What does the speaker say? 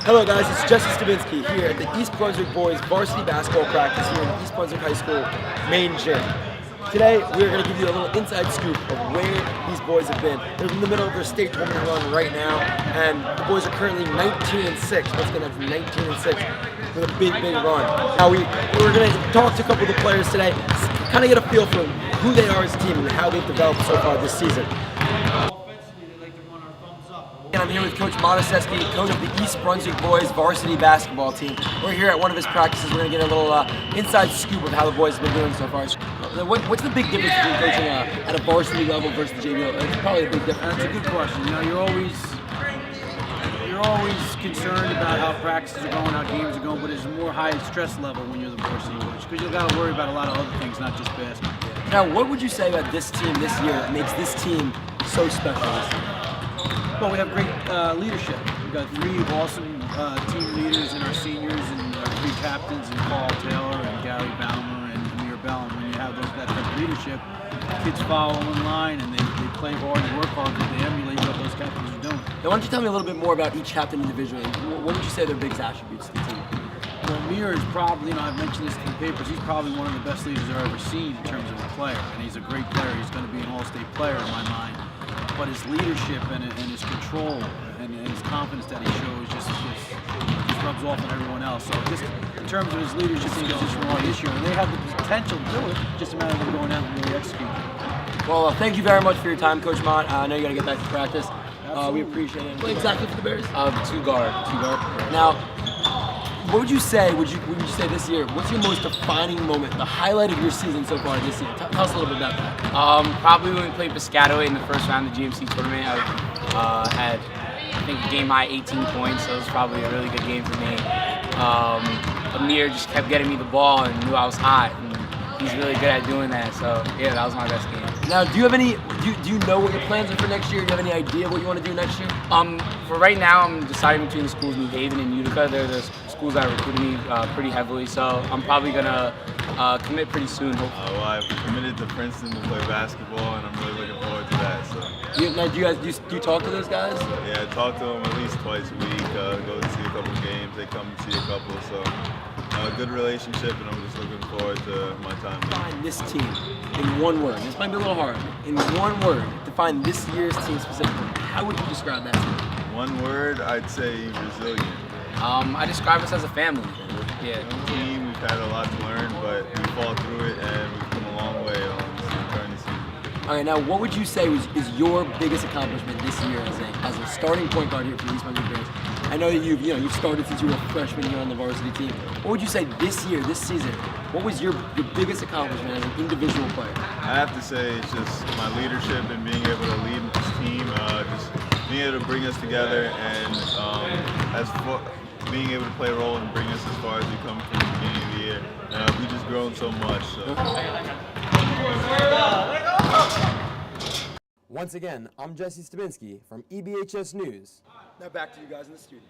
Hello guys, it's Jesse Stabinsky here at the East Brunswick Boys varsity basketball practice here in East Brunswick High School main gym. Today we're going to give you a little inside scoop of where these boys have been. They're in the middle of their state tournament run right now, and the boys are currently 19-6. Once again, that's 19-6 with a big run. Now we're going to talk to a couple of the players today, kind of get a feel for who they are as a team and how they've developed so far this season. And I'm here with Coach Monteseschi, coach of the East Brunswick Boys varsity basketball team. We're here at one of his practices. We're going to get a little inside scoop of how the boys have been doing so far. What's the big difference between coaching at a varsity level versus the JV level? It's probably a big difference. That's a good question. You know, you're always concerned about how practices are going, how games are going, but it's a more high stress level when you're the varsity coach because you've got to worry about a lot of other things, not just basketball. Now, what would you say about this team this year that makes this team so special this year? Well, we have great leadership. We've got three awesome team leaders and our seniors and our three captains, and Carl Taylor and Gary Baumer and Amir Bell. And when you have that type of leadership, kids follow them in line and they play hard and work hard because they emulate what those captains are doing. Now, why don't you tell me a little bit more about each captain individually? What would you say are their biggest attributes to the team? Well, Amir is probably, I've mentioned this in the papers, he's probably one of the best leaders I've ever seen in terms of a player. And he's a great player. He's going to be an all-state player in my mind. But his leadership and his control and his confidence that he shows just rubs off on everyone else. So just in terms of his leadership skills from our issue, and they have the potential to do it, just a matter of them going out and really executing. Well, thank you very much for your time, Coach Mont. I know you got to get back to practice. We appreciate it. What exactly for the Bears? Two guard. Now, what would you say? Would you say this year? What's your most defining moment, the highlight of your season so far this year? Tell us a little bit about that. Probably when we played Piscataway in the first round of the GMC tournament. I had, I think, game high 18 points, so it was probably a really good game for me. Amir just kept getting me the ball and knew I was hot, and he's really good at doing that. So yeah, that was my best game. Now, do you have any? Do you know what your plans are for next year? Do you have any idea what you want to do next year? For right now, I'm deciding between the schools New Haven and Utica. They're the schools that recruited me pretty heavily, so I'm probably gonna commit pretty soon. Hopefully. Well, I've committed to Princeton to play basketball, and I'm really looking forward to that. So. Do you talk to those guys? Yeah, I talk to them at least twice a week. Go to see a couple games. They come and see a couple. So good relationship, and I'm just looking forward to my time. Define this team in one word. This might be a little hard. In one word, define this year's team specifically. How would you describe that team? One word, I'd say resilient. I describe us as a family. Yeah. Team, we've had a lot to learn, but we fought through it, and we've come a long way during the season. All right, now what would you say is your biggest accomplishment this year as a starting point guard here for the East Brunswick Bears? I know that you've started since you were a freshman here on the varsity team. What would you say this year, this season? What was your biggest accomplishment as an individual player? I have to say it's just my leadership and being able to lead this team, just being able to bring us together, and being able to play a role and bring us as far as we come from the beginning of the year. We've just grown so much. So. Once again, I'm Jesse Stabinsky from EBHS News. Now back to you guys in the studio.